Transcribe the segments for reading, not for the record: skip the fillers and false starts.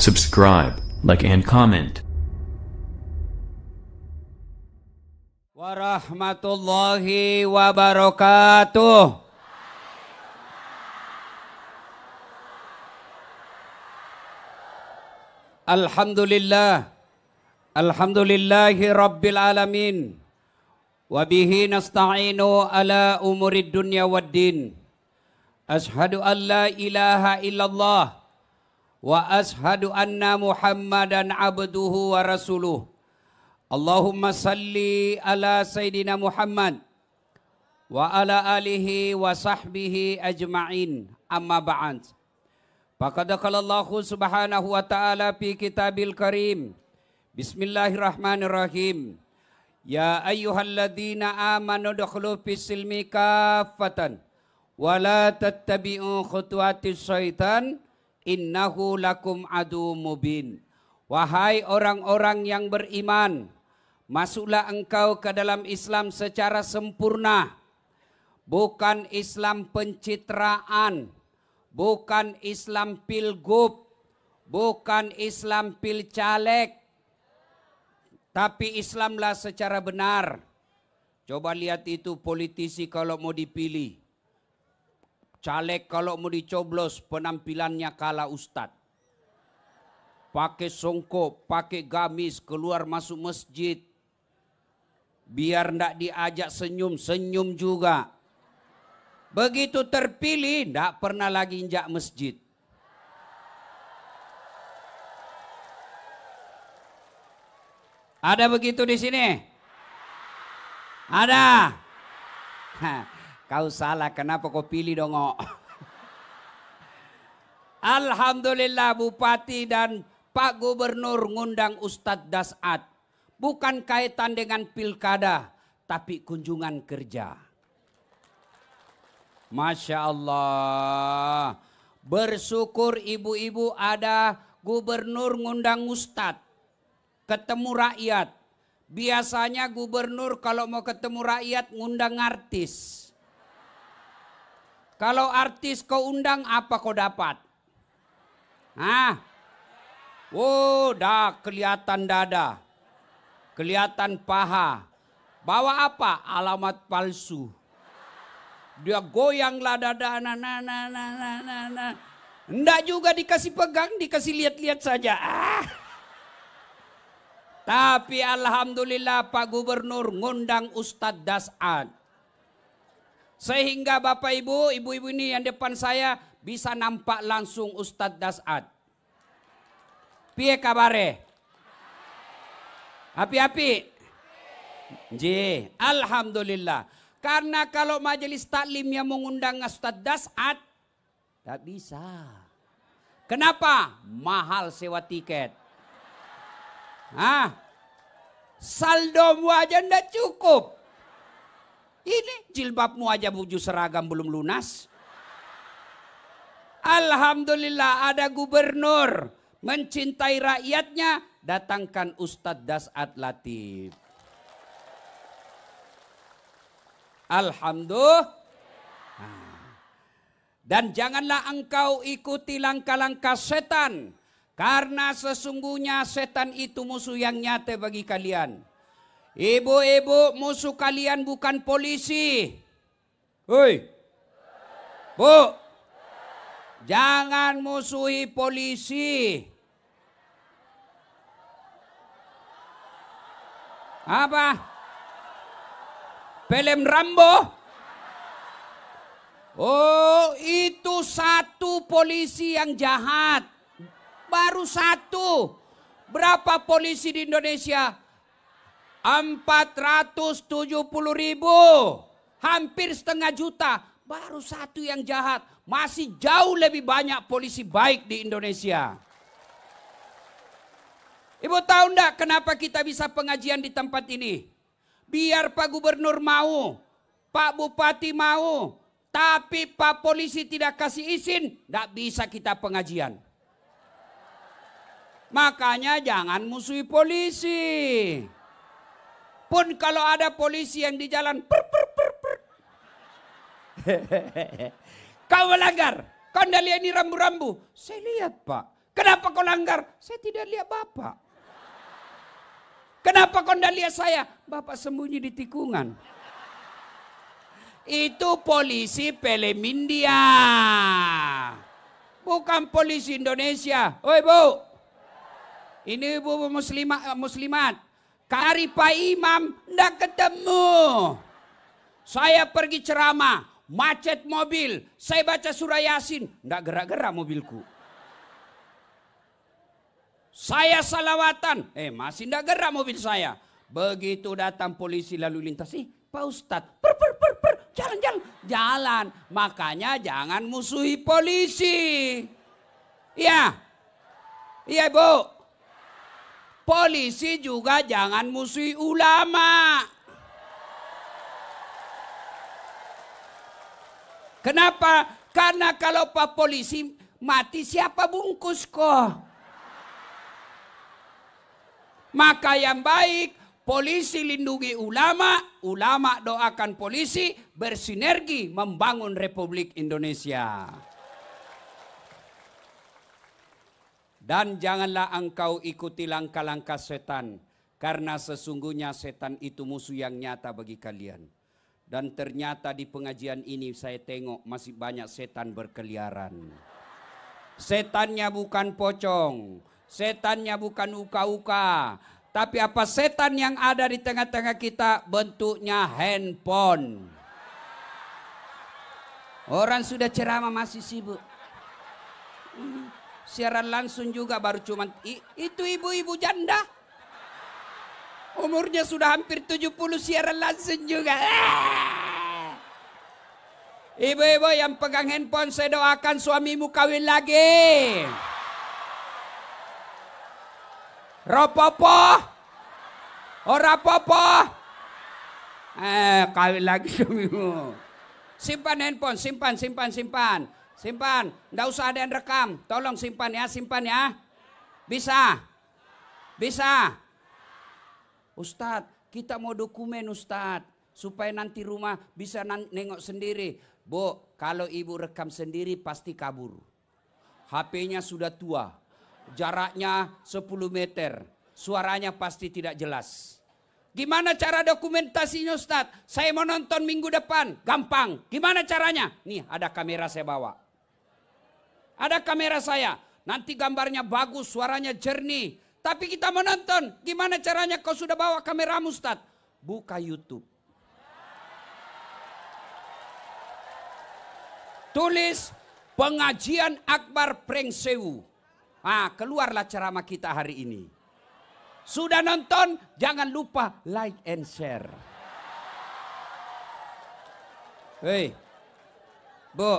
subscribe, like and comment. Warahmatullahi wabarakatuh. Alhamdulillah. Alhamdulillahi rabbil alamin. Wabihi nasta'inu ala umurid dunya waddin. Ashhadu an la ilaha illallah. Wa ashhadu anna Muhammadan abduhu wa rasuluh. Allahumma salli ala Sayyidina Muhammad wa ala alihi wa sahbihi ajma'in, amma ba'd. Faqad qala Allah subhanahu wa ta'ala fi kitabil karim. Bismillahirrahmanirrahim. Ya ayyuhalladzina amanu dukhulu fis silmi kaffatan wa la tattabi'u khutuwatis syaitan innahu lakum adu mubin. Wahai orang-orang yang beriman, masuklah engkau ke dalam Islam secara sempurna. Bukan Islam pencitraan, bukan Islam pilgub, bukan Islam pilcaleg, tapi Islamlah secara benar. Coba lihat itu politisi kalau mau dipilih, caleg kalau mau dicoblos, penampilannya kalah ustadz. Pakai songkok, pakai gamis, keluar masuk masjid. Biar ndak diajak senyum, senyum juga. Begitu terpilih, ndak pernah lagi injak masjid. Ada begitu di sini? Ada? Kau salah, kenapa kau pilih dong? Alhamdulillah Bupati dan Pak Gubernur ngundang Ustadz Das'ad. Bukan kaitan dengan pilkada, tapi kunjungan kerja. Masya Allah. Bersyukur ibu-ibu ada gubernur ngundang Ustadz. Ketemu rakyat. Biasanya gubernur kalau mau ketemu rakyat ngundang artis. Kalau artis kau undang, apa kau dapat? Hah? Oh, dah kelihatan dada, kelihatan paha. Bawa apa? Alamat palsu. Dia goyanglah dada, Nggak juga dikasih pegang, dikasih lihat-lihat saja. Tapi alhamdulillah Pak Gubernur ngundang Ustadz Das'ad. Sehingga Bapak Ibu, ibu-ibu ini yang depan saya bisa nampak langsung Ustadz Das'ad. Piye kabare? Api-api? Ji, alhamdulillah. Karena kalau majelis taklim yang mengundang Ustadz Das'ad, tak bisa. Kenapa? Mahal sewa tiket. Saldomu aja ndak cukup. Ini jilbabmu aja baju seragam belum lunas. Alhamdulillah ada gubernur mencintai rakyatnya, datangkan Ustadz Das'ad Latif. Alhamdulillah. Dan janganlah engkau ikuti langkah-langkah setan. Karena sesungguhnya setan itu musuh yang nyata bagi kalian. Ibu-ibu, musuh kalian bukan polisi. Hoi. Bu. Jangan musuhi polisi. Apa? Film Rambo? Oh, itu satu polisi yang jahat. Baru satu. Berapa polisi di Indonesia? 470.000. Hampir setengah juta. Baru satu yang jahat. Masih jauh lebih banyak polisi baik di Indonesia. Ibu tahu enggak kenapa kita bisa pengajian di tempat ini? Biar Pak Gubernur mau, Pak Bupati mau, tapi Pak Polisi tidak kasih izin, enggak bisa kita pengajian. Makanya jangan musuhi polisi. Pun kalau ada polisi yang di jalan, kau melanggar, kau tidak lihat ini rambu-rambu. Saya lihat Pak, Kenapa kau langgar? Saya tidak lihat Bapak. Kenapa kau tidak lihat saya? Bapak sembunyi di tikungan. Itu polisi film India. Bukan polisi Indonesia. Oi Bu. Ini ibu muslimat. Kari Pak Imam tidak ketemu. Saya pergi ceramah. Macet mobil. Saya baca surah Yasin. Tidak gerak-gerak mobilku. Saya salawatan. Masih tidak gerak mobil saya. Begitu datang polisi lalu lintas. Pak Ustadz. Jalan. Makanya jangan musuhi polisi. Iya. Iya Bu. Polisi juga jangan musuhi ulama. Kenapa? Karena kalau Pak polisi mati siapa bungkus kok? Maka yang baik polisi lindungi ulama, ulama doakan polisi, bersinergi membangun Republik Indonesia. Dan janganlah engkau ikuti langkah-langkah setan, karena sesungguhnya setan itu musuh yang nyata bagi kalian. Dan ternyata di pengajian ini saya tengok masih banyak setan berkeliaran. Setannya bukan pocong, setannya bukan uka-uka, tapi apa setan yang ada di tengah-tengah kita bentuknya handphone. Orang sudah ceramah masih sibuk. Siaran langsung juga baru cuman itu ibu-ibu janda. Umurnya sudah hampir 70 siaran langsung juga. Ibu-ibu yang pegang handphone saya doakan suamimu kawin lagi. Ropopo. Ora popo. Kawin lagi suamimu. Simpan handphone, simpan. Simpan, nggak usah ada yang rekam. Tolong simpan ya. Bisa. Ustadz, kita mau dokumen Ustadz. Supaya nanti rumah bisa nengok sendiri. Bu, kalau ibu rekam sendiri pasti kabur. HP-nya sudah tua. Jaraknya 10 meter. Suaranya pasti tidak jelas. Gimana cara dokumentasinya Ustadz? Saya mau nonton minggu depan. Gampang. Gimana caranya? Nih ada kamera saya bawa. Ada kamera saya. Nanti gambarnya bagus, suaranya jernih. Tapi kita menonton. Gimana caranya kau sudah bawa kameramu Ustadz? Buka YouTube. Tulis pengajian Akbar Prengsewu. Keluarlah ceramah kita hari ini. Sudah nonton? Jangan lupa like and share. Hei. Bu.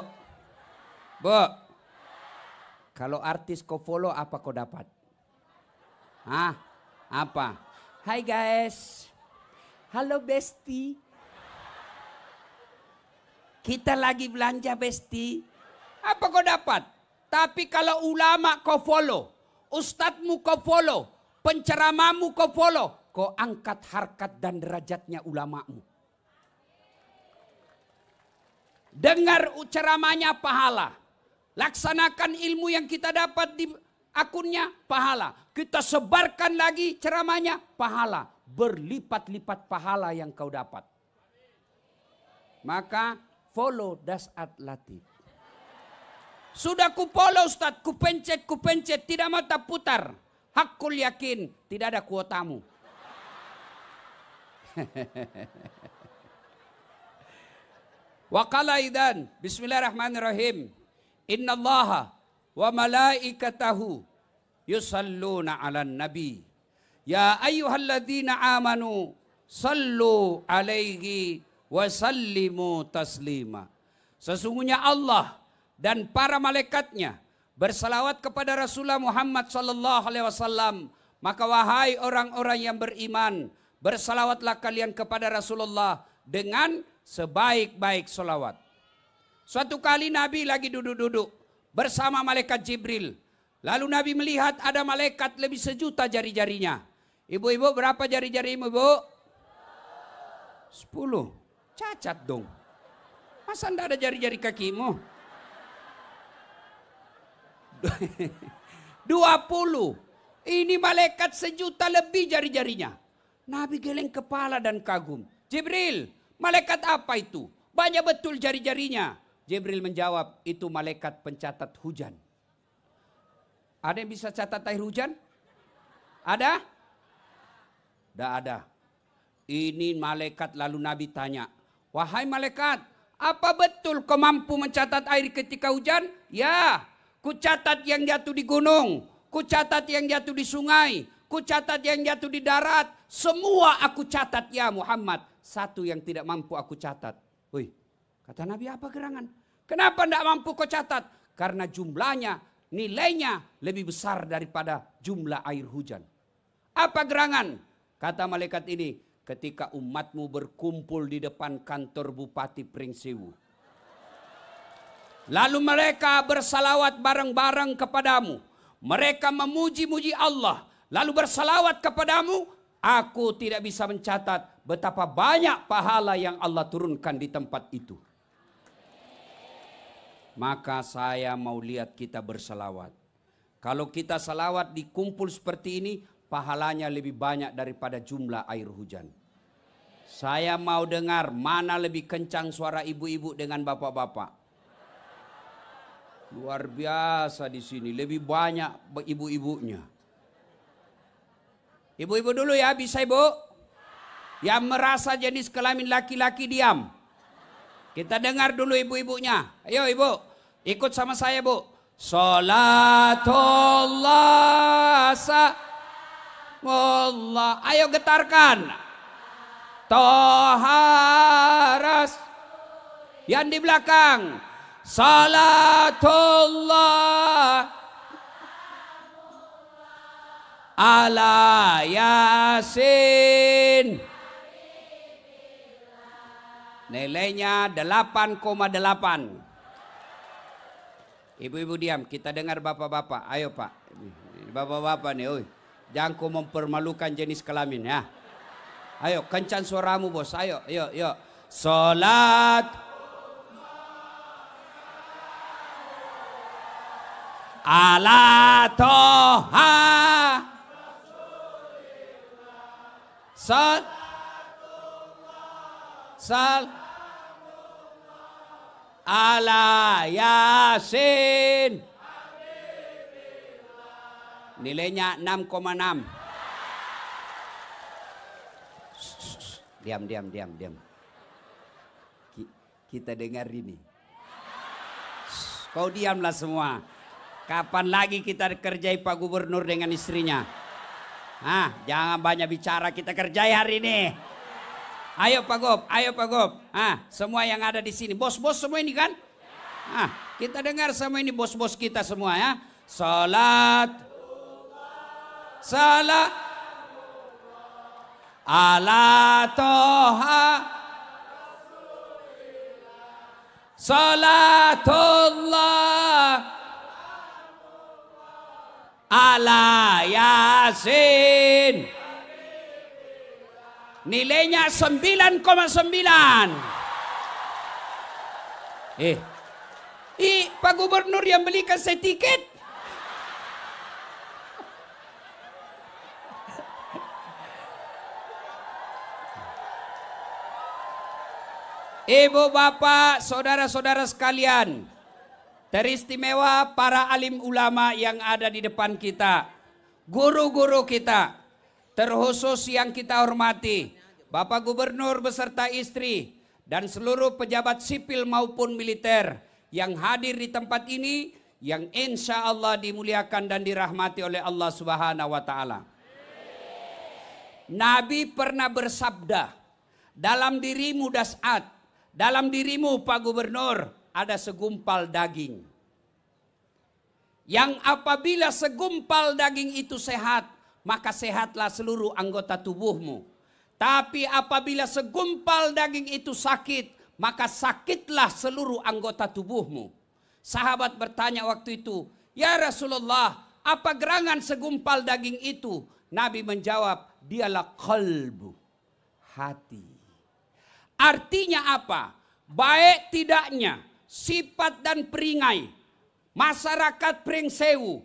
Kalau artis kau follow apa kau dapat? Apa? Hai guys. Halo Besti. Kita lagi belanja Besti. Apa kau dapat? Tapi kalau ulama kau follow, ustadzmu kau follow, penceramahmu kau follow, kau angkat harkat dan derajatnya ulamamu. Dengar ceramahnya pahala. Laksanakan ilmu yang kita dapat di akunnya pahala. Kita sebarkan lagi ceramahnya pahala. Berlipat-lipat pahala yang kau dapat. Maka follow Dasat Latif. Sudah ku follow Ustaz, ku pencet, tidak mata putar. Hakul yakin, tidak ada kuotamu. Waqala idan, bismillahirrahmanirrahim. Innallaha wa malaikatahu yusalluna 'alan nabi. Ya ayyuhalladzina amanu sallu alaihi wa sallimu taslima. Sesungguhnya Allah dan para malaikatnya bersalawat kepada Rasulullah Muhammad sallallahu alaihi wasallam. Maka wahai orang-orang yang beriman, bersalawatlah kalian kepada Rasulullah dengan sebaik-baik salawat. Suatu kali Nabi lagi duduk-duduk bersama malaikat Jibril. Lalu Nabi melihat ada malaikat lebih sejuta jari-jarinya. Ibu-ibu berapa jari-jarimu, Bu? 10. Cacat dong. Masa enggak ada jari-jari kakimu? 20. Ini malaikat 1 juta lebih jari-jarinya. Nabi geleng kepala dan kagum. Jibril, malaikat apa itu? Banyak betul jari-jarinya. Jibril menjawab, itu malaikat pencatat hujan. Ada yang bisa catat air hujan? Ada? Tidak ada. Ini malaikat, lalu Nabi tanya, wahai malaikat, apa betul kau mampu mencatat air ketika hujan? Ya, ku catat yang jatuh di gunung, ku catat yang jatuh di sungai, ku catat yang jatuh di darat. Semua aku catat ya Muhammad. Satu yang tidak mampu aku catat. Wih, kata Nabi, apa gerangan? Kenapa tidak mampu kau catat? Karena jumlahnya, nilainya lebih besar daripada jumlah air hujan. Apa gerangan? Kata malaikat ini, ketika umatmu berkumpul di depan kantor Bupati Pringsewu. Lalu mereka bersalawat bareng-bareng kepadamu. Mereka memuji-muji Allah. Lalu bersalawat kepadamu. Aku tidak bisa mencatat betapa banyak pahala yang Allah turunkan di tempat itu. Maka saya mau lihat kita bersalawat. Kalau kita salawat di kumpul seperti ini, pahalanya lebih banyak daripada jumlah air hujan. Saya mau dengar mana lebih kencang suara ibu-ibu dengan bapak-bapak. Luar biasa di sini, lebih banyak ibu-ibunya. Ibu-ibu dulu ya, bisa ibu? Yang merasa jenis kelamin laki-laki diam. Kita dengar dulu ibu-ibunya. Ayo ibu, ikut sama saya bu. Salatullah salamullah. Ayo getarkan. Toharas. Yang di belakang. Salatullah ala Yasin. Nilainya 8,8. Ibu-ibu diam, kita dengar bapak-bapak. Ayo pak, bapak-bapak nih, jangan kau mempermalukan jenis kelamin ya. Ayo kencang suaramu bos, ayo, yuk. Salat ala Toha Sal ala Yasin. Nilainya 6,6. Diam. Kita dengar ini. Kau diamlah semua. Kapan lagi kita kerjai Pak Gubernur dengan istrinya? Jangan banyak bicara, kita kerjai hari ini. Ayo Pak Gop. Semua yang ada di sini, bos-bos semua ini kan? Kita dengar semua ini bos-bos kita semua ya. Salat ala Toha Salatullah ala Yasin. Nilainya 9,9. Pak Gubernur yang belikan saya tiket. Ibu bapak, saudara-saudara sekalian, teristimewa para alim ulama yang ada di depan kita, guru-guru kita, terkhusus yang kita hormati, Bapak Gubernur beserta istri, dan seluruh pejabat sipil maupun militer yang hadir di tempat ini, yang insya Allah dimuliakan dan dirahmati oleh Allah Subhanahu wa Ta'ala. Nabi pernah bersabda, dalam dirimu Das'at, dalam dirimu Pak Gubernur ada segumpal daging. Yang apabila segumpal daging itu sehat, maka sehatlah seluruh anggota tubuhmu. Tapi apabila segumpal daging itu sakit, maka sakitlah seluruh anggota tubuhmu. Sahabat bertanya waktu itu, ya Rasulullah, apa gerangan segumpal daging itu? Nabi menjawab, dialah qalbu, hati. Artinya apa? Baik tidaknya sifat dan peringai masyarakat Pringsewu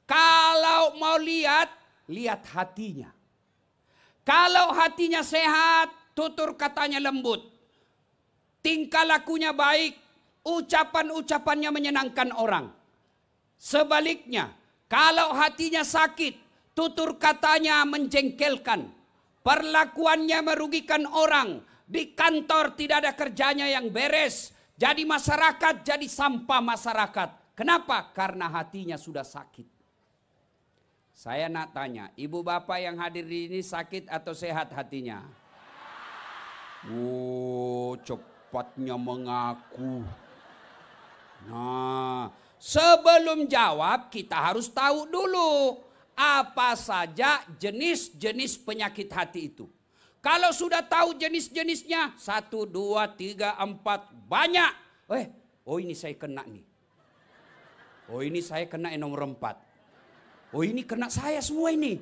Kalau mau lihat, lihat hatinya. Kalau hatinya sehat, tutur katanya lembut. Tingkah lakunya baik, ucapan-ucapannya menyenangkan orang. Sebaliknya, kalau hatinya sakit, tutur katanya menjengkelkan. Perlakuannya merugikan orang. Di kantor tidak ada kerjanya yang beres. Jadi masyarakat jadi sampah masyarakat. Kenapa? Karena hatinya sudah sakit. Saya nak tanya, ibu bapak yang hadir di ini sakit atau sehat hatinya? Cepatnya mengaku. Nah, sebelum jawab kita harus tahu dulu apa saja jenis-jenis penyakit hati itu. Kalau sudah tahu jenis-jenisnya, 1, 2, 3, 4, banyak. Oh ini saya kena nih. Oh ini saya kena yang nomor 4. Oh ini kena saya semua ini.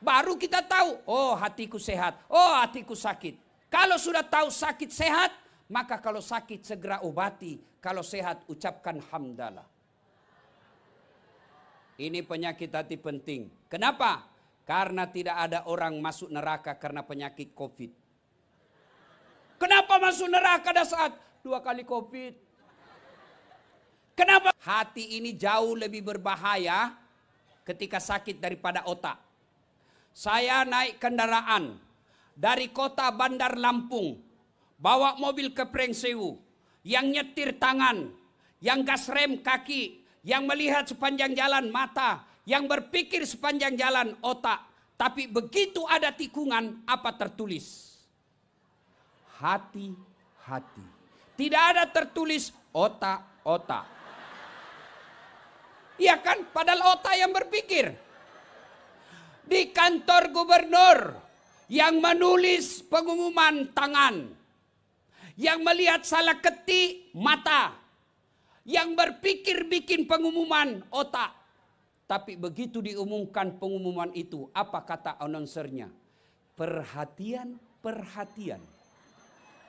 Baru kita tahu, oh hatiku sehat, oh hatiku sakit. Kalau sudah tahu sakit sehat, maka kalau sakit segera obati. Kalau sehat ucapkan hamdalah. Ini penyakit hati penting. Kenapa? Karena tidak ada orang masuk neraka karena penyakit COVID. Kenapa masuk neraka pada saat 2 kali COVID? Kenapa? Hati ini jauh lebih berbahaya ketika sakit daripada otak. Saya naik kendaraan dari kota Bandar Lampung, bawa mobil ke Prengsewu, yang nyetir tangan, yang gas rem kaki, yang melihat sepanjang jalan mata, yang berpikir sepanjang jalan otak. Tapi begitu ada tikungan, apa tertulis? Hati-hati. Tidak ada tertulis otak-otak. Iya kan? Padahal otak yang berpikir. Di kantor gubernur yang menulis pengumuman tangan. Yang melihat salah ketik mata. Yang berpikir bikin pengumuman otak. Tapi begitu diumumkan pengumuman itu, apa kata announcernya? Perhatian, perhatian.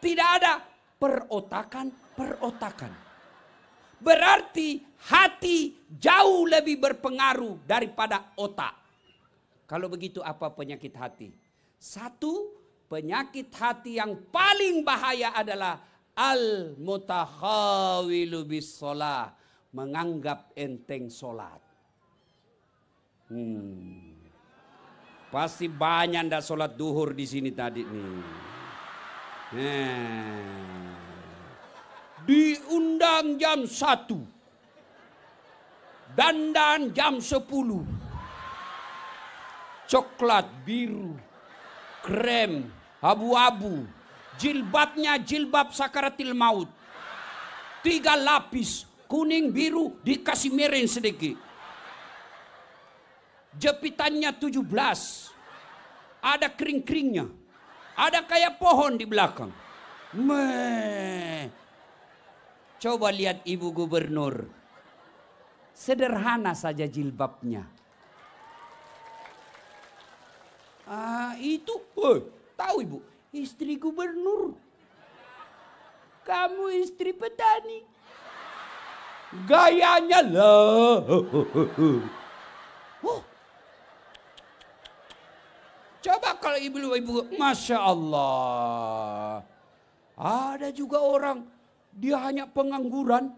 Tidak ada perotakan, perotakan. Berarti hati jauh lebih berpengaruh daripada otak. Kalau begitu apa penyakit hati? 1, penyakit hati yang paling bahaya adalah al-mutakhawilu bis sholah. Menganggap enteng sholat. Pasti banyak ndak sholat duhur di sini tadi nih. Diundang jam 1, dandan jam 10, coklat biru, krem, abu-abu, jilbabnya jilbab sakaratil maut, 3 lapis, kuning biru dikasih merah sedikit. Jepitannya 17. Ada kering-keringnya. Ada kayak pohon di belakang. Coba lihat ibu gubernur. Sederhana saja jilbabnya. Itu, tahu ibu, istri gubernur. Kamu istri petani. Gayanya lah. Coba kalau ibu-ibu, Masya Allah. Ada juga orang, dia hanya pengangguran.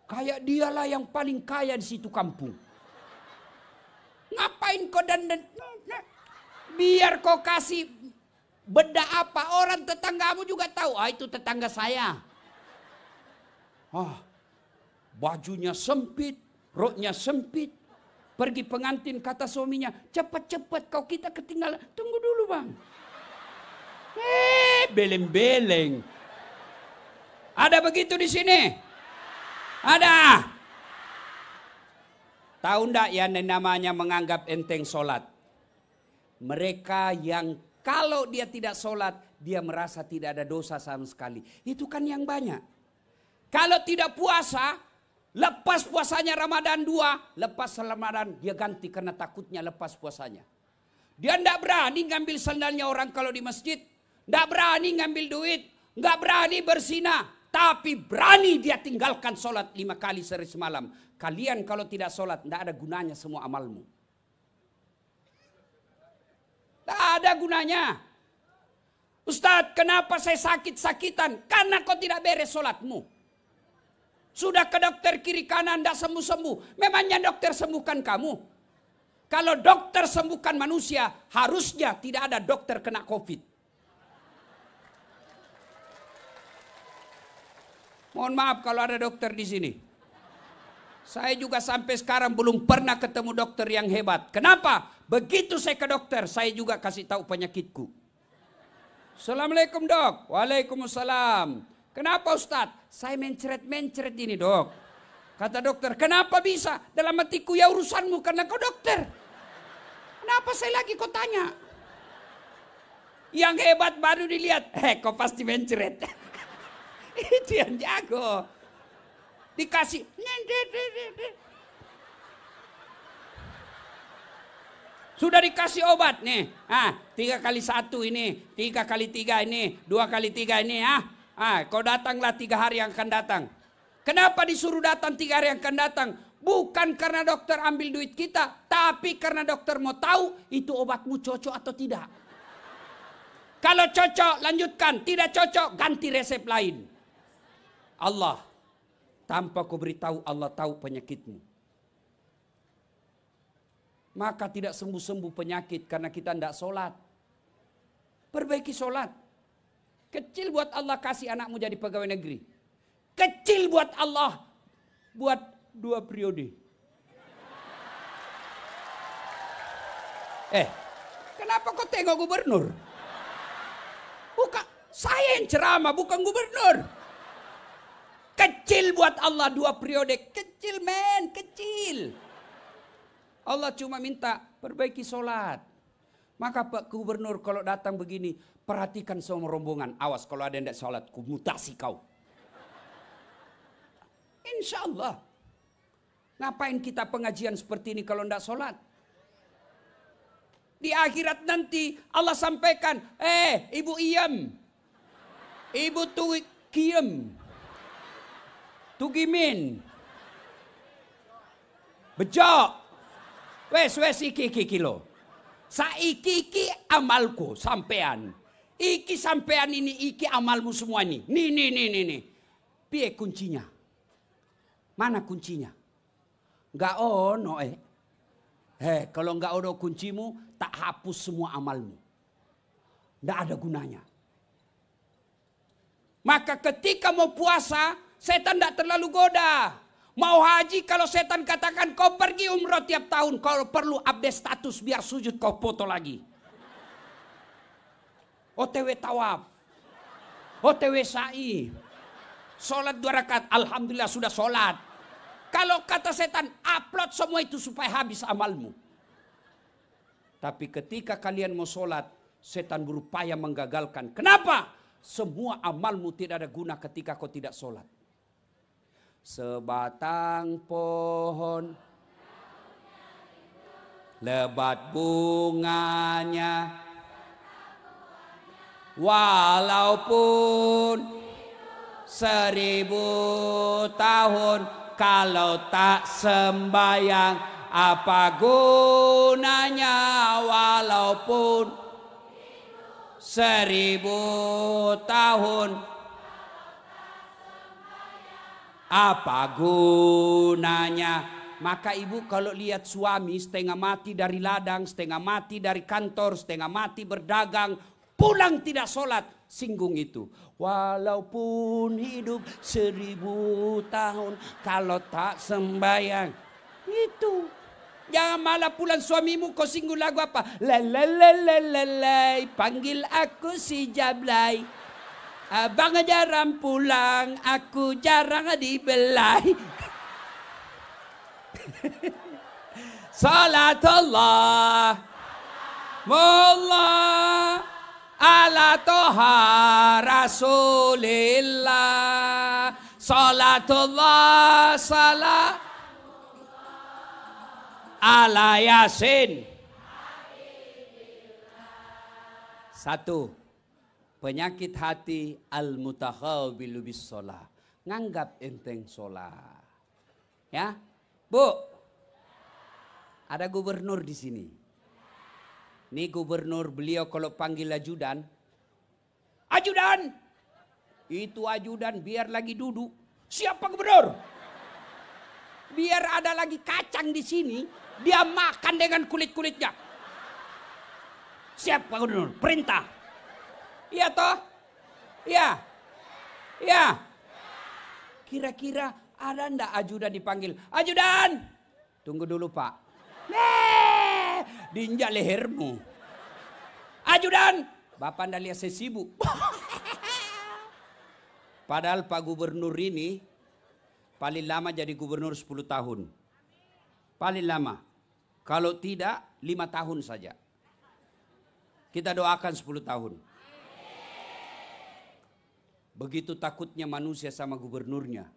Kayak dialah yang paling kaya di situ kampung. Ngapain kau dandan? Biar kau kasih beda apa, orang tetanggamu juga tahu. Itu tetangga saya. Bajunya sempit, roknya sempit. Pergi pengantin kata suaminya, cepat-cepat kau kita ketinggalan. Tunggu dulu bang. Beleng-beleng. Ada begitu di sini? Ada. Tahu ndak ya namanya menganggap enteng sholat? Mereka yang kalau dia tidak sholat, dia merasa tidak ada dosa sama sekali. Itu kan yang banyak. Kalau tidak puasa, lepas puasanya Ramadan 2, lepas Ramadan dia ganti karena takutnya lepas puasanya. Dia tidak berani ngambil sandalnya orang kalau di masjid. Tidak berani ngambil duit. Tidak berani bersinah. Tapi berani dia tinggalkan sholat 5 kali sehari semalam. Kalian kalau tidak sholat, tidak ada gunanya semua amalmu. Tidak ada gunanya. Ustadz, kenapa saya sakit-sakitan? Karena kau tidak beres sholatmu. Sudah ke dokter kiri kanan, tidak sembuh-sembuh. Memangnya dokter sembuhkan kamu? Kalau dokter sembuhkan manusia, harusnya tidak ada dokter kena COVID. Mohon maaf kalau ada dokter di sini. Saya juga sampai sekarang belum pernah ketemu dokter yang hebat. Kenapa? Begitu saya ke dokter, saya juga kasih tahu penyakitku. Assalamualaikum dok. Waalaikumsalam. Kenapa Ustadz? Saya mencret-mencret ini dok. Kata dokter, kenapa bisa? Dalam hatiku, ya urusanmu karena kau dokter. Kenapa saya lagi kau tanya? Yang hebat baru dilihat, kau pasti mencret. Itu yang jago. Dikasih. Sudah dikasih obat nih. 3 kali 1 ini. 3 kali 3 ini. 2 kali 3 ini. Kau datanglah 3 hari yang akan datang. Kenapa disuruh datang 3 hari yang akan datang? Bukan karena dokter ambil duit kita. Tapi karena dokter mau tahu itu obatmu cocok atau tidak. Kalau cocok lanjutkan. Tidak cocok ganti resep lain. Allah, tanpa kau beritahu, Allah tahu penyakitmu. Maka tidak sembuh-sembuh penyakit karena kita tidak sholat. Perbaiki sholat. Kecil buat Allah kasih anakmu jadi pegawai negeri. Kecil buat Allah buat 2 periode. Kenapa kau tengok gubernur? Bukan, saya yang ceramah, bukan gubernur. Kecil buat Allah 2 periode. Kecil men, kecil. Allah cuma minta perbaiki sholat. Maka Pak Gubernur kalau datang begini, perhatikan semua rombongan. Awas kalau ada yang tidak sholat, ku mutasi kau. Insya Allah. Ngapain kita pengajian seperti ini kalau tidak sholat? Di akhirat nanti Allah sampaikan, ibu iyam. Ibu tu kiem. Tugimin. Bejok. Wes iki kilo. Saiki amalku sampean. Iki sampean ini iki amalmu semua ini. Nih. Piye kuncinya? Mana kuncinya? Enggak ono kalau enggak ono kuncimu, tak hapus semua amalmu. Enggak ada gunanya. Maka ketika mau puasa, setan tidak terlalu goda. Mau haji, kalau setan katakan kau pergi umroh tiap tahun. Kalau perlu update status biar sujud kau foto lagi. OTW tawaf. OTW sa'i. Sholat 2 rakaat. Alhamdulillah sudah sholat. Kalau kata setan, upload semua itu supaya habis amalmu. Tapi ketika kalian mau sholat, setan berupaya menggagalkan. Kenapa? Semua amalmu tidak ada guna ketika kau tidak sholat. Sebatang pohon lebat bunganya, walaupun 1000 tahun, kalau tak sembayang apa gunanya? Walaupun 1000 tahun, apa gunanya? Maka ibu kalau lihat suami setengah mati dari ladang, setengah mati dari kantor, setengah mati berdagang, pulang tidak sholat, singgung itu. Walaupun hidup 1000 tahun, kalau tak sembayang. Itu. Jangan malah pulang suamimu kau singgung lagu apa? Lalalalalalalai, panggil aku si Jablay. Abang jarang pulang, aku jarang dibelai. Salatullah Mullah ala toha rasulillah. Salatullah salam ala yasin. 1. Penyakit hati al-mutakhawilu bis sholah. Nganggap enteng sholat. Ya, Bu. Ada gubernur di sini. Nih gubernur, beliau kalau panggil ajudan. Ajudan! Itu ajudan biar lagi duduk. Siapa gubernur? Biar ada lagi kacang di sini. Dia makan dengan kulit-kulitnya. Siapa gubernur? Perintah. Iya toh? Iya. Iya. Kira-kira ada ndak ajudan dipanggil? Ajudan! Tunggu dulu Pak. Diinjak lehermu. Ajudan! Bapak ndak lihat saya sibuk. Padahal Pak Gubernur ini paling lama jadi gubernur 10 tahun. Paling lama. Kalau tidak 5 tahun saja. Kita doakan 10 tahun. Begitu takutnya manusia sama gubernurnya.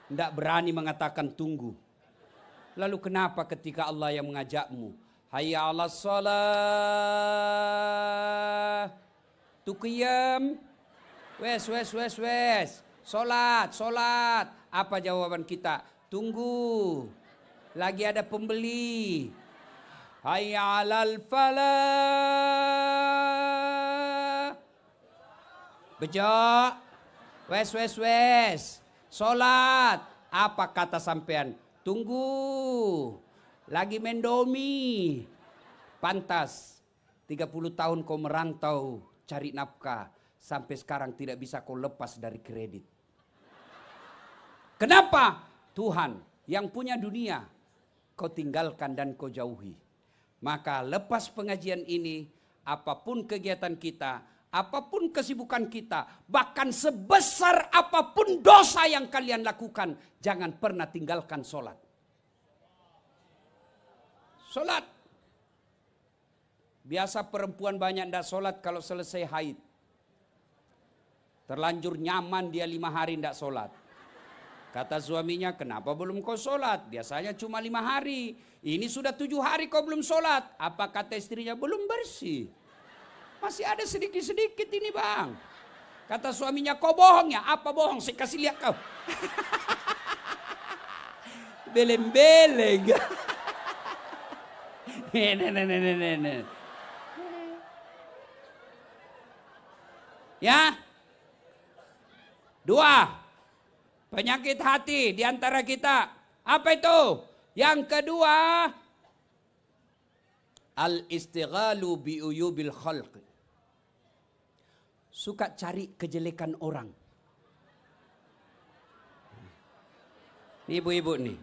Tidak berani mengatakan tunggu. Lalu kenapa ketika Allah yang mengajakmu? Hayya 'alas shalah. Tuqiyam. Wes. Solat. Apa jawaban kita? Tunggu. Lagi ada pembeli. Hayya 'alal falah. Bejo. Wes. Solat. Apa kata sampean? Tunggu. Lagi mendomi. Pantas. 30 tahun kau merantau cari nafkah. Sampai sekarang tidak bisa kau lepas dari kredit. Kenapa? Tuhan yang punya dunia kau tinggalkan dan kau jauhi. Maka lepas pengajian ini, apapun kegiatan kita, apapun kesibukan kita, bahkan sebesar apapun dosa yang kalian lakukan, jangan pernah tinggalkan sholat. Sholat. Biasa perempuan banyak tidak sholat kalau selesai haid. Terlanjur nyaman dia 5 hari tidak sholat. Kata suaminya, kenapa belum kau sholat? Biasanya cuma 5 hari. Ini sudah 7 hari kau belum sholat. Apa kata istrinya? Belum bersih. Masih ada sedikit-sedikit ini bang. Kata suaminya, kau bohong ya? Apa bohong? Saya kasih lihat kau. Beleng-beleng. Nenek. Ya. 2. Penyakit hati di antara kita. Apa itu? Yang kedua, al-istighalu bi'uyubil khalq. Suka cari kejelekan orang. Ini ibu-ibu nih.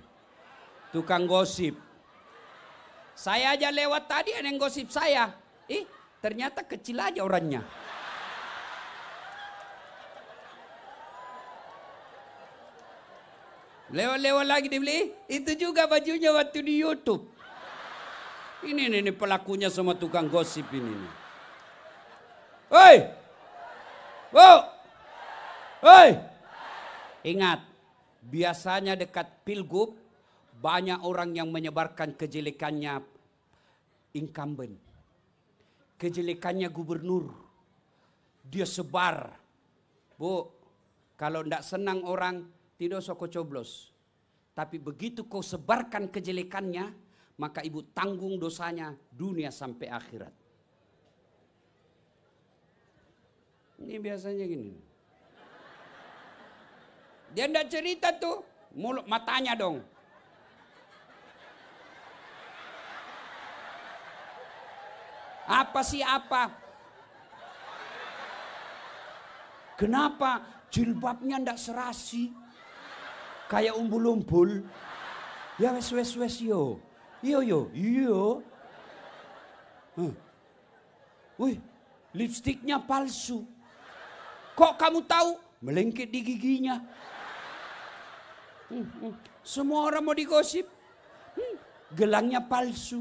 Tukang gosip. Saya aja lewat tadi ada yang gosip saya. Ternyata kecil aja orangnya. Lewat-lewat lagi dibeli. Itu juga bajunya waktu di YouTube. Ini pelakunya sama tukang gosip ini. Hoi! Hoi! Ingat, biasanya dekat pilgub banyak orang yang menyebarkan kejelekannya incumbent. Kejelekannya gubernur. Dia sebar. Bu, kalau tidak senang orang, tidak usah kau coblos. Tapi begitu kau sebarkan kejelekannya, maka ibu tanggung dosanya dunia sampai akhirat. Ini biasanya gini. Dia tidak cerita tuh, mulut matanya dong. Apa sih apa? Kenapa jilbabnya tidak serasi? Kayak umbul-umbul. Ya wes yo. Iyo. Wih, lipstiknya palsu. Kok kamu tahu? Melengket di giginya. Semua orang mau digosip. Gelangnya palsu.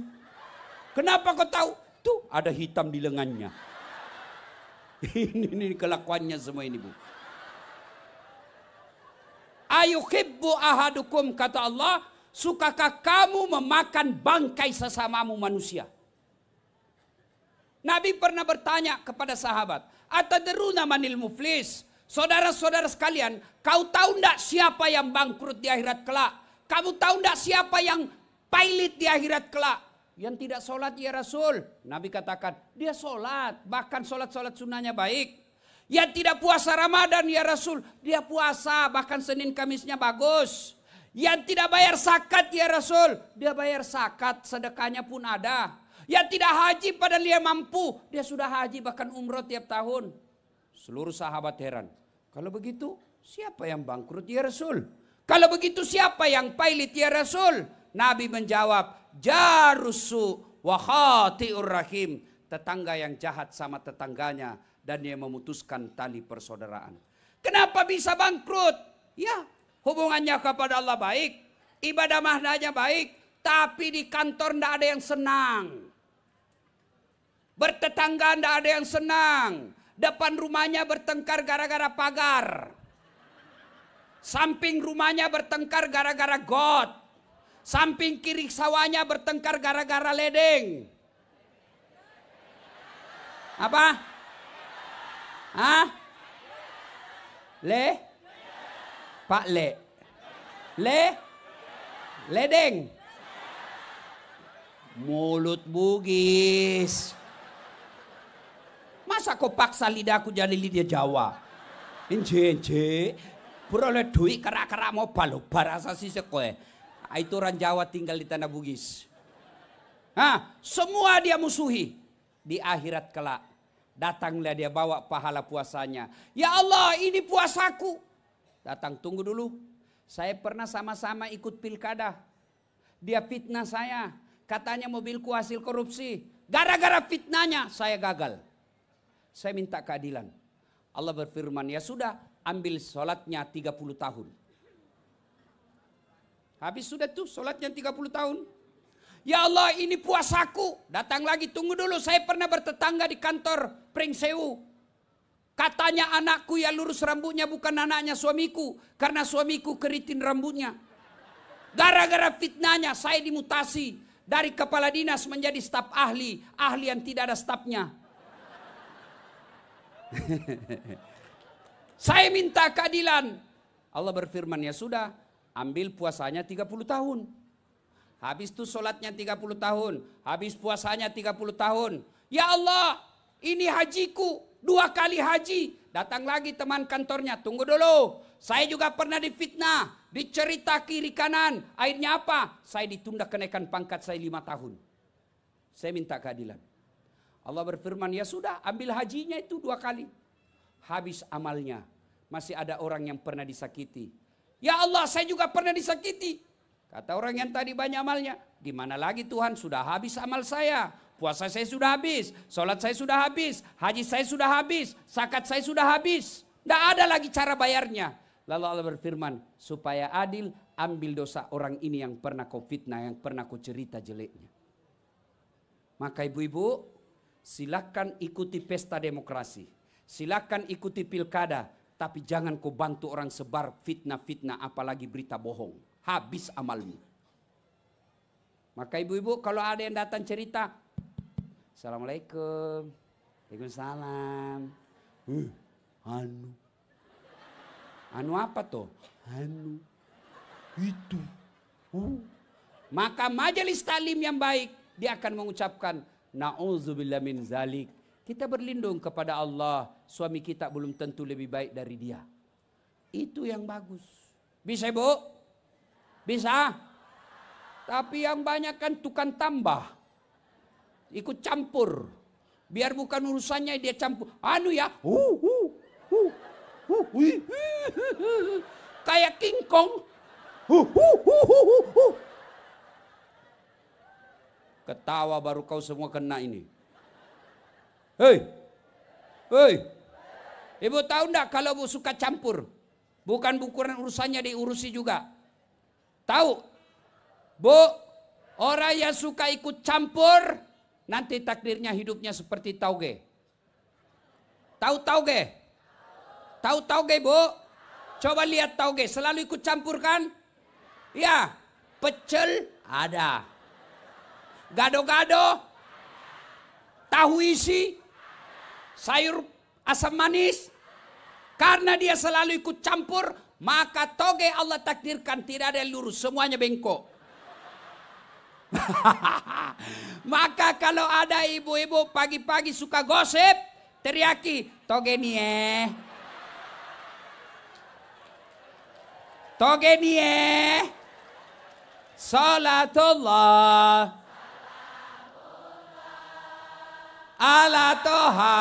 Kenapa kau tahu? Tuh ada hitam di lengannya. Ini kelakuannya semua ini bu. Ayuhibbu ahadukum, kata Allah, sukakah kamu memakan bangkai sesamamu manusia? Nabi pernah bertanya kepada sahabat, Atadruna manil muflis? Saudara-saudara sekalian, kau tahu enggak siapa yang bangkrut di akhirat kelak? Kamu tahu enggak siapa yang pailit di akhirat kelak? Yang tidak sholat ya Rasul. Nabi katakan, dia sholat. Bahkan sholat-sholat sunnahnya baik. Yang tidak puasa Ramadan ya Rasul. Dia puasa, bahkan Senin Kamisnya bagus. Yang tidak bayar zakat ya Rasul. Dia bayar zakat, sedekahnya pun ada. Yang tidak haji padahal dia mampu. Dia sudah haji bahkan umroh tiap tahun. Seluruh sahabat heran. Kalau begitu siapa yang bangkrut ya Rasul? Kalau begitu siapa yang pailit ya Rasul? Nabi menjawab, jarusu wa khati'ur rahim. Tetangga yang jahat sama tetangganya dan dia memutuskan tali persaudaraan. Kenapa bisa bangkrut? Ya, hubungannya kepada Allah baik, ibadah mahdanya baik, tapi di kantor tidak ada yang senang. Bertetangga tidak ada yang senang. Depan rumahnya bertengkar gara-gara pagar. Samping rumahnya bertengkar gara-gara got. Samping kiri sawahnya bertengkar gara-gara ledeng. Apa? Hah? Pak ledeng. Mulut bugis. Masa kau paksa lidahku jadi lidah Jawa? Inje. Peroleh duit kerak-kerak mau balo barasa sih sekoe. Itu orang Jawa tinggal di Tanah Bugis. Semua dia musuhi. Di akhirat kelak. Datanglah dia bawa pahala puasanya. Ya Allah, ini puasaku. Datang, tunggu dulu. Saya pernah sama-sama ikut pilkada. Dia fitnah saya. Katanya mobilku hasil korupsi. Gara-gara fitnahnya saya gagal. Saya minta keadilan. Allah berfirman, ya sudah, ambil sholatnya 30 tahun. Habis sudah tuh sholatnya 30 tahun. Ya Allah, ini puasaku. Datang lagi, tunggu dulu. Saya pernah bertetangga di kantor Pringsewu. Katanya anakku yang lurus rambutnya bukan anaknya suamiku. Karena suamiku keriting rambutnya. Gara-gara fitnahnya saya dimutasi. Dari kepala dinas menjadi staf ahli. Ahli yang tidak ada stafnya. Saya minta keadilan. Allah berfirman, ya sudah, ambil puasanya 30 tahun. Habis itu sholatnya 30 tahun. Habis puasanya 30 tahun. Ya Allah, ini hajiku. 2 kali haji. Datang lagi teman kantornya, tunggu dulu. Saya juga pernah difitnah. Dicerita kiri kanan. Akhirnya apa? Saya ditunda kenaikan pangkat saya 5 tahun. Saya minta keadilan. Allah berfirman, ya sudah, ambil hajinya itu 2 kali. Habis amalnya. Masih ada orang yang pernah disakiti. Ya Allah, saya juga pernah disakiti. Kata orang yang tadi banyak amalnya. Di mana lagi Tuhan, sudah habis amal saya. Puasa saya sudah habis. Sholat saya sudah habis. Haji saya sudah habis. Zakat saya sudah habis. Tidak ada lagi cara bayarnya. Lalu Allah berfirman, supaya adil, ambil dosa orang ini yang pernah kau fitnah, yang pernah kau cerita jeleknya. Maka ibu-ibu, silakan ikuti pesta demokrasi. Silakan ikuti pilkada. Tapi jangan kau bantu orang sebar fitnah-fitnah, apalagi berita bohong. Habis amalmu. Maka ibu-ibu kalau ada yang datang cerita, Assalamualaikum, Waalaikumsalam. Anu apa tuh? Anu itu. Maka majelis taklim yang baik, dia akan mengucapkan, na'udzubillah min zalik. Kita berlindung kepada Allah, suami kita belum tentu lebih baik dari dia. Itu yang bagus. Bisa Bu? Bisa? Tapi yang banyak kan tukang tambah. Ikut campur. Biar bukan urusannya dia campur. Anu ya. Kayak King Kong. Ketawa baru kau semua kena ini. Hei. Ibu tahu enggak kalau Bu suka campur? Bukan urusannya diurusi juga. Tahu? Bu, orang yang suka ikut campur, nanti takdirnya hidupnya seperti tauge. Tahu tauge? Tahu tauge Bu? Coba lihat tauge, selalu ikut campur kan? Ya, pecel ada. Gado-gado, tahu isi, sayur Asam manis. Karena dia selalu ikut campur, maka toge Allah takdirkan tidak ada yang lurus, semuanya bengkok. Maka kalau ada ibu-ibu pagi-pagi suka gosip, teriaki, toge nih toge nih salatullah ala toha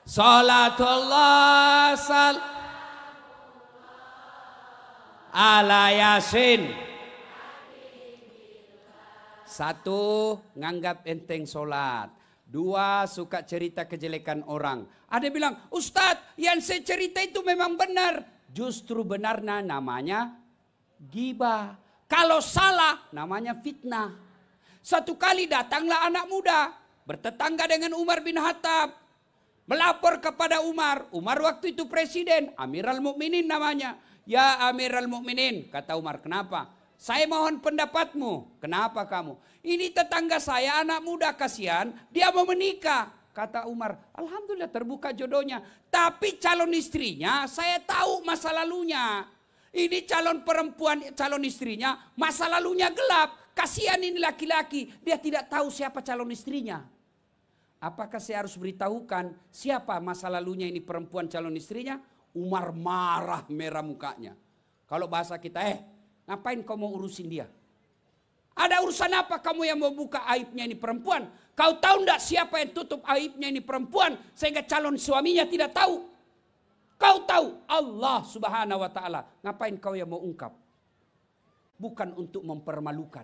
salatullah ala yasin. Satu, nganggap enteng sholat. Dua, suka cerita kejelekan orang. Ada bilang, Ustadz yang saya cerita itu memang benar. Justru benarnya namanya ghibah. Kalau salah namanya fitnah. Satu kali datanglah anak muda bertetangga dengan Umar bin Khattab. Melapor kepada Umar. Umar waktu itu presiden. Amirul Mukminin namanya. Ya Amirul Mukminin. Kata Umar, kenapa? Saya mohon pendapatmu. Kenapa kamu? Ini tetangga saya anak muda, kasihan. Dia mau menikah. Kata Umar, alhamdulillah terbuka jodohnya. Tapi calon istrinya saya tahu masa lalunya. Ini calon perempuan, calon istrinya masa lalunya gelap. Kasihan ini laki-laki. Dia tidak tahu siapa calon istrinya. Apakah saya harus beritahukan siapa masa lalunya ini perempuan calon istrinya? Umar marah merah mukanya. Kalau bahasa kita, ngapain kau mau urusin dia? Ada urusan apa kamu yang mau buka aibnya ini perempuan? Kau tahu enggak siapa yang tutup aibnya ini perempuan sehingga calon suaminya tidak tahu? Kau tahu Allah Subhanahu wa taala. Ngapain kau yang mau ungkap? Bukan untuk mempermalukan.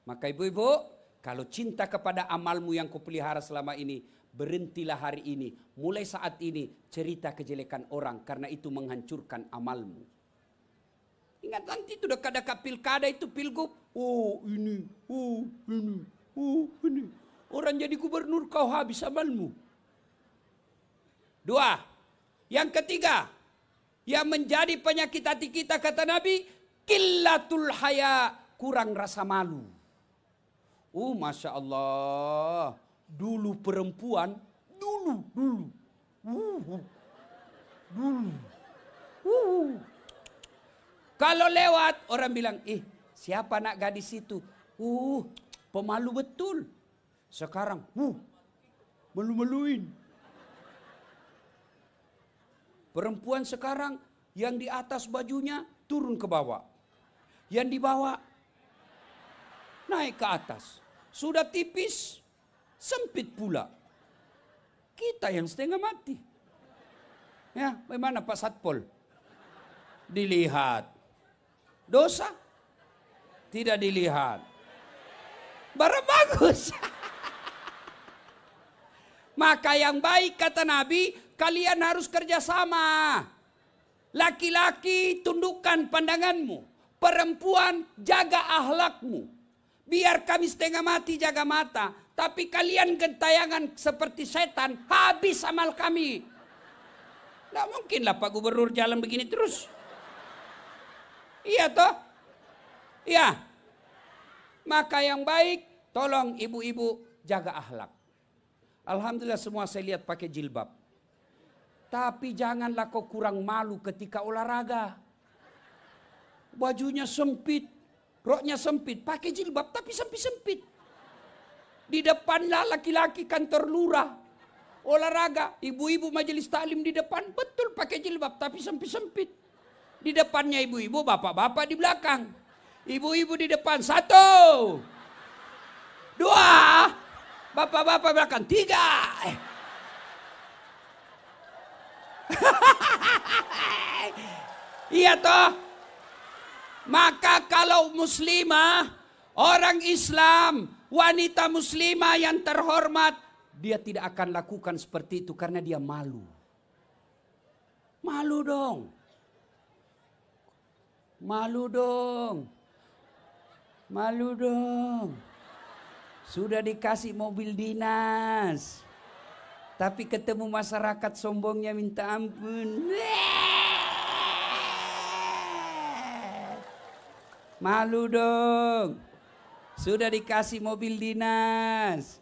Maka ibu-ibu, kalau cinta kepada amalmu yang kau pelihara selama ini, berhentilah hari ini. Mulai saat ini cerita kejelekan orang karena itu menghancurkan amalmu. Ingat nanti itu dekat-dekat pilkada itu pilgub. Oh ini. Orang jadi gubernur kau habis amalmu. Dua. Yang ketiga. Yang menjadi penyakit hati kita kata Nabi. Qillatul haya. Kurang rasa malu. Masya Allah. Dulu perempuan. Dulu. Kalau lewat orang bilang, siapa anak gadis itu? Pemalu betul. Sekarang, malu-maluin. Perempuan sekarang yang di atas bajunya turun ke bawah. Yang di bawah naik ke atas. Sudah tipis, sempit pula. Kita yang setengah mati. Ya, bagaimana Pak Satpol? Dilihat. Dosa? Tidak dilihat. Barang bagus. Maka yang baik kata Nabi, kalian harus kerjasama. Laki-laki tundukkan pandanganmu. Perempuan jaga akhlakmu. Biar kami setengah mati jaga mata. Tapi kalian gentayangan seperti setan, habis amal kami. Nggak mungkin lah Pak Gubernur jalan begini terus. Iya toh? Iya. Maka yang baik, tolong ibu-ibu jaga akhlak. Alhamdulillah semua saya lihat pakai jilbab. Tapi janganlah kau kurang malu ketika olahraga. Bajunya sempit, roknya sempit, pakai jilbab tapi sempit-sempit. Di depanlah laki-laki kantor lurah. Olahraga, ibu-ibu majelis taklim di depan, betul pakai jilbab tapi sempit-sempit. Di depannya ibu-ibu, bapak-bapak di belakang. Ibu-ibu di depan, 1, 2, bapak-bapak belakang, 3. Iya toh? Maka kalau muslimah, orang Islam, wanita muslimah yang terhormat, dia tidak akan lakukan seperti itu karena dia malu. Malu dong. Malu dong. Malu dong. Sudah dikasih mobil dinas. Tapi ketemu masyarakat sombongnya minta ampun. Malu dong. Sudah dikasih mobil dinas.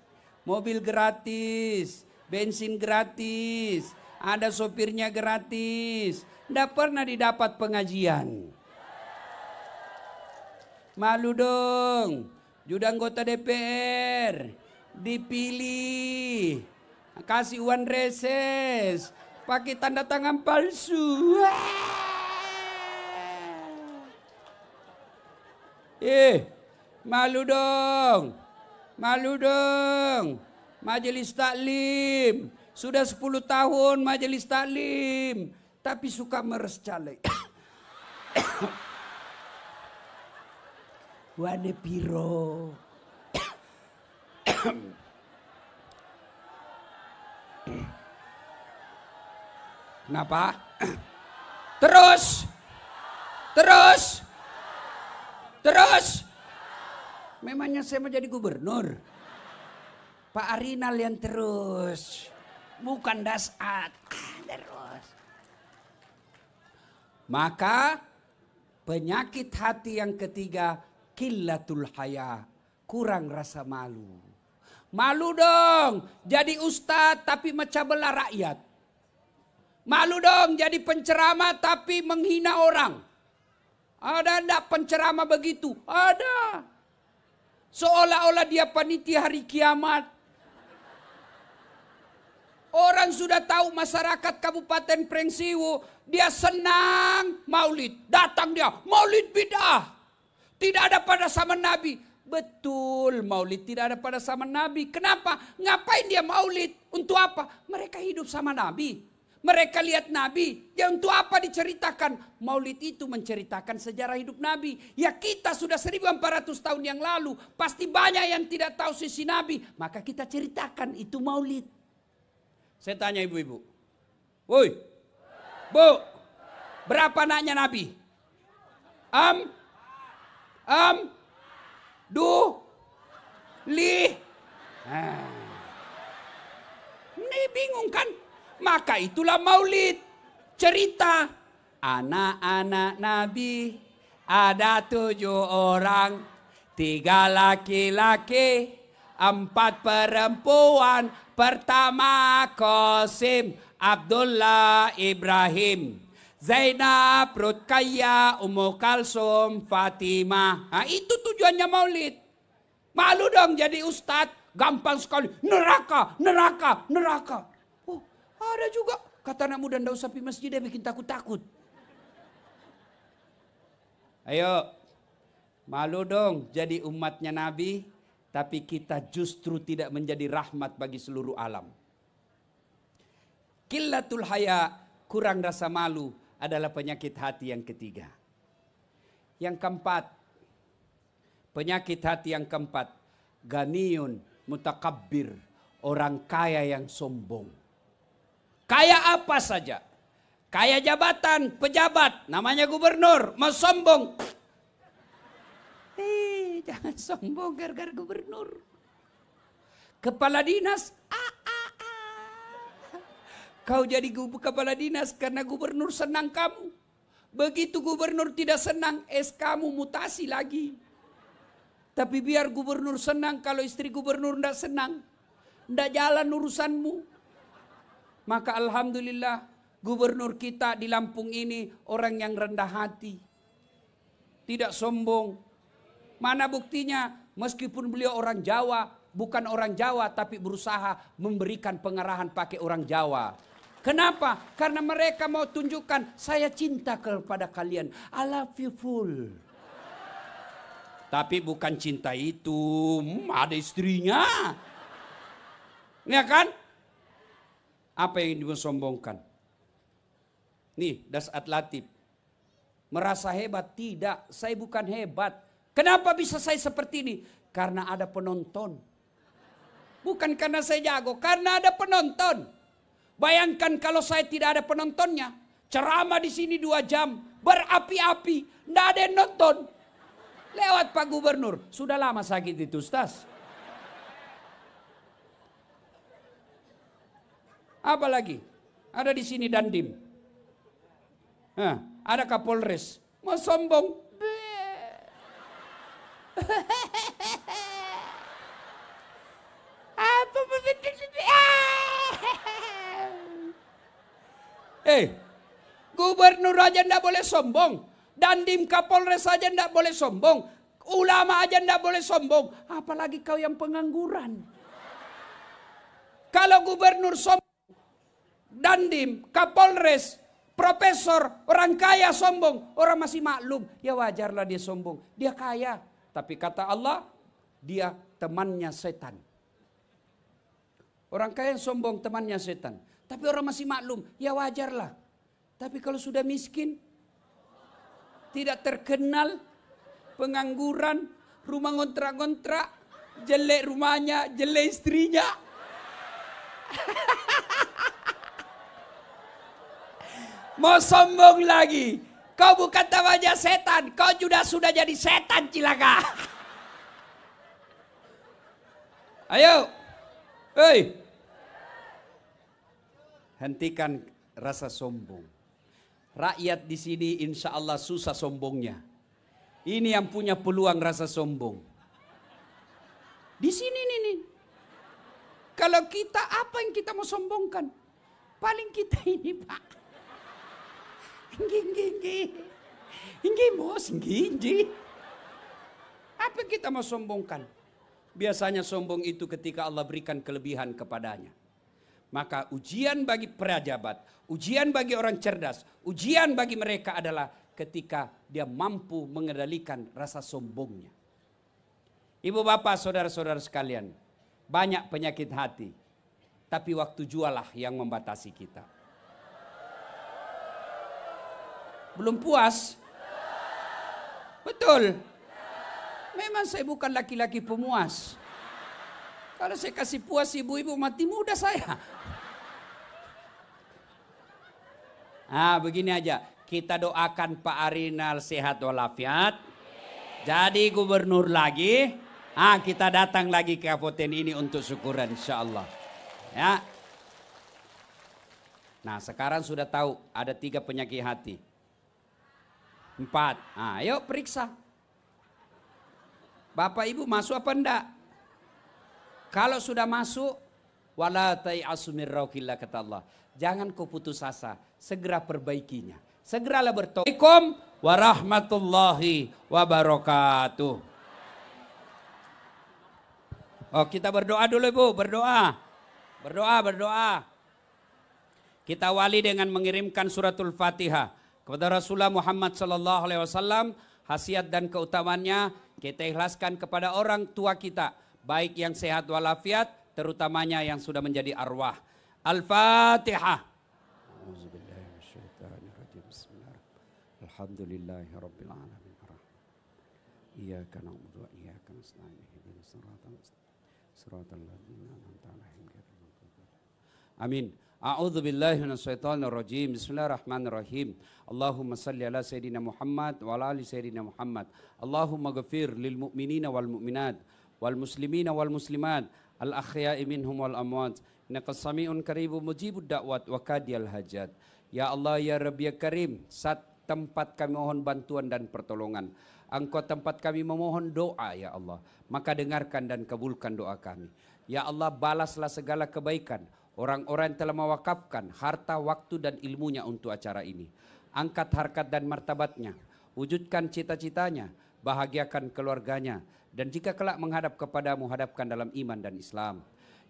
mobil gratis, bensin gratis, ada sopirnya gratis. Nggak pernah didapat pengajian. Malu dong, jadi anggota DPR, dipilih, kasih uang reses, pakai tanda tangan palsu. Malu dong, malu dong. Majelis Taklim, sudah 10 tahun Majelis Taklim, tapi suka meres caleg. Wane piro. Kenapa? Terus. Memangnya saya mau jadi gubernur? Pak Arinal yang terus. Bukan Dasat. Terus. Maka penyakit hati yang ketiga, qillatul haya, kurang rasa malu. Malu dong jadi ustadz tapi mecah belah rakyat. Malu dong jadi penceramah tapi menghina orang. Ada enggak penceramah begitu? Ada. Seolah-olah dia panitia hari kiamat. Orang sudah tahu masyarakat Kabupaten Prengsiwu, dia senang maulid. Datang dia, maulid bid'ah. Tidak ada pada zaman Nabi. Betul, maulid tidak ada pada zaman Nabi. Kenapa? Ngapain dia maulid? Untuk apa? Mereka hidup sama Nabi. Mereka lihat Nabi. Ya untuk apa diceritakan? Maulid itu menceritakan sejarah hidup Nabi. Ya kita sudah 1400 tahun yang lalu. Pasti banyak yang tidak tahu sisi Nabi. Maka kita ceritakan itu maulid. Saya tanya ibu-ibu. Woi, Bu, berapa anaknya Nabi? Ini bingung kan? Maka itulah maulid. Cerita. Anak-anak Nabi ada 7 orang. 3 laki-laki, 4 perempuan. Pertama Qasim, Abdullah, Ibrahim, Zainab, Ruqayyah, Ummu Kalsum, Fatimah. Nah, itu tujuannya maulid. Malu dong jadi ustadz. Gampang sekali. Neraka. Oh, ada juga. Kata anak muda, ndak usah pergi masjid, dia bikin takut-takut. Ayo. Malu dong jadi umatnya Nabi. Tapi kita justru tidak menjadi rahmat bagi seluruh alam. Qillatul haya, kurang rasa malu, adalah penyakit hati yang ketiga. Yang keempat, penyakit hati yang keempat, ganiyun mutakabbir, orang kaya yang sombong. Kaya apa saja. Kaya jabatan, pejabat, namanya gubernur, mau sombong. Jangan sombong gara-gara gubernur. Kepala dinas, Kau jadi kepala dinas karena gubernur senang kamu. Begitu gubernur tidak senang, kamu mutasi lagi. Tapi biar gubernur senang, kalau istri gubernur tidak senang, tidak jalan urusanmu. Maka alhamdulillah gubernur kita di Lampung ini orang yang rendah hati. Tidak sombong. Mana buktinya? Meskipun beliau orang Jawa, bukan orang Jawa tapi berusaha memberikan pengarahan pakai orang Jawa. Kenapa? Karena mereka mau tunjukkan saya cinta kepada kalian. I love you full. Tapi bukan cinta itu, ada istrinya. Ya kan? Apa yang disombongkan? Nih, Dasat Latif. Merasa hebat? Tidak, saya bukan hebat. Kenapa bisa saya seperti ini? Karena ada penonton. Bukan karena saya jago, karena ada penonton. Bayangkan kalau saya tidak ada penontonnya. Ceramah di sini 2 jam, berapi-api, tidak ada yang nonton. Lewat Pak Gubernur, sudah lama sakit itu Ustaz. Apa lagi? Ada di sini Dandim. Ada Kapolres, mau sombong. Apa gubernur aja ndak boleh sombong. Dandim Kapolres aja ndak boleh sombong. Ulama aja ndak boleh sombong. Apalagi kau yang pengangguran. Kalau gubernur sombong, Dandim, Kapolres, profesor, orang kaya sombong, orang masih maklum. Ya wajarlah dia sombong. Dia kaya. Tapi kata Allah, dia temannya setan. Orang kaya yang sombong temannya setan. Tapi orang masih maklum, ya wajarlah. Tapi kalau sudah miskin, tidak terkenal, pengangguran, rumah ngontrak-ngontrak, jelek rumahnya, jelek istrinya. Mau sombong lagi. Kau bukan temannya setan, kau juga sudah jadi setan cilaka. Ayo. Hei. Hentikan rasa sombong. Rakyat di sini insya Allah susah sombongnya. Ini yang punya peluang rasa sombong. Di sini nih. Kalau kita apa yang kita mau sombongkan? Paling kita ini Pak. Inggi bos, inggi. Apa yang kita mau sombongkan? Biasanya sombong itu ketika Allah berikan kelebihan kepadanya. Maka ujian bagi pejabat, ujian bagi orang cerdas, ujian bagi mereka adalah ketika dia mampu mengendalikan rasa sombongnya. Ibu bapak saudara-saudara sekalian, banyak penyakit hati. Tapi waktu jualah yang membatasi kita. Belum puas? Betul. Memang saya bukan laki-laki pemuas. Kalau saya kasih puas ibu-ibu mati muda saya. Begini aja. Kita doakan Pak Arinal sehat walafiat. Jadi gubernur lagi. Kita datang lagi ke Kabupaten ini untuk syukuran insya Allah. Ya. Nah sekarang sudah tahu ada 3 penyakit hati. 4. Ayo periksa. Bapak ibu masuk apa enggak? Kalau sudah masuk, wala tai'asu min rauhillah kata Allah. Jangan kau putus asa, segera perbaikinya. Segeralah bertobat. Assalamualaikum warahmatullahi wabarakatuh. Oh, kita berdoa dulu Ibu, berdoa. Berdoa. Kita awali dengan mengirimkan suratul Fatihah kepada Rasulullah Muhammad sallallahu alaihi wasallam, khasiat dan keutamaannya kita ikhlaskan kepada orang tua kita, baik yang sehat walafiat, terutamanya yang sudah menjadi arwah. Al-Fatihah. Alhamdulillahirabbil alamin. Iyyaka na'budu wa iyyaka nasta'in. Ihdinas siratal mustaqim. Siratal ladzina an'amta 'alaihim ghairil maghdubi 'alaihim. Amin. A'udzu billahi minasyaitonir rajim. Bismillahirrahmanirrahim. Allahumma shalli ala sayidina Muhammad wa ala ali sayidina Muhammad. Allahumma ghafir lil mu'minina wal mu'minat wal muslimina wal muslimat al ahya'i minhum wal amwat. Innaka sami'un qaribun mujibud da'wat wa kadiyal hajat. Ya Allah ya Rabbi ya Karim, saat tempat kami mohon bantuan dan pertolongan, Engkau tempat kami memohon doa ya Allah, maka dengarkan dan kabulkan doa kami. Ya Allah balaslah segala kebaikan orang-orang yang telah mewakafkan harta, waktu dan ilmunya untuk acara ini. Angkat harkat dan martabatnya, wujudkan cita-citanya, bahagiakan keluarganya, dan jika kelak menghadap kepadamu, hadapkan dalam iman dan Islam.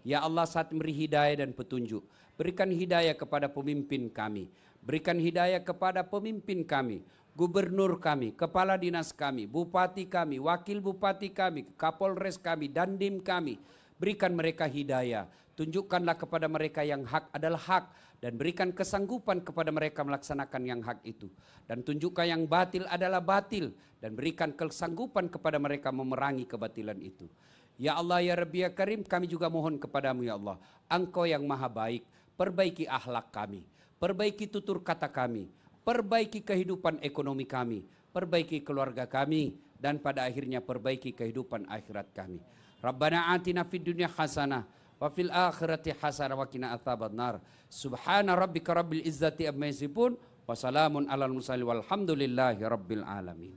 Ya Allah saat memberi hidayah dan petunjuk, berikan hidayah kepada pemimpin kami, berikan hidayah kepada pemimpin kami, gubernur kami, kepala dinas kami, bupati kami, wakil bupati kami, kapolres kami, dandim kami. Berikan mereka hidayah, tunjukkanlah kepada mereka yang hak adalah hak, dan berikan kesanggupan kepada mereka melaksanakan yang hak itu. Dan tunjukkan yang batil adalah batil, dan berikan kesanggupan kepada mereka memerangi kebatilan itu. Ya Allah ya Rabbi ya Karim, kami juga mohon kepadamu ya Allah, Engkau yang maha baik, perbaiki akhlak kami, perbaiki tutur kata kami, perbaiki kehidupan ekonomi kami, perbaiki keluarga kami, dan pada akhirnya perbaiki kehidupan akhirat kami. Rabbana atina fid dunya hasanah wa fil akhirati hasanah wa qina adzabannar. Subhana rabbika rabbil izzati amma yasifun wa salamun alal mursalin walhamdulillahi rabbil alamin.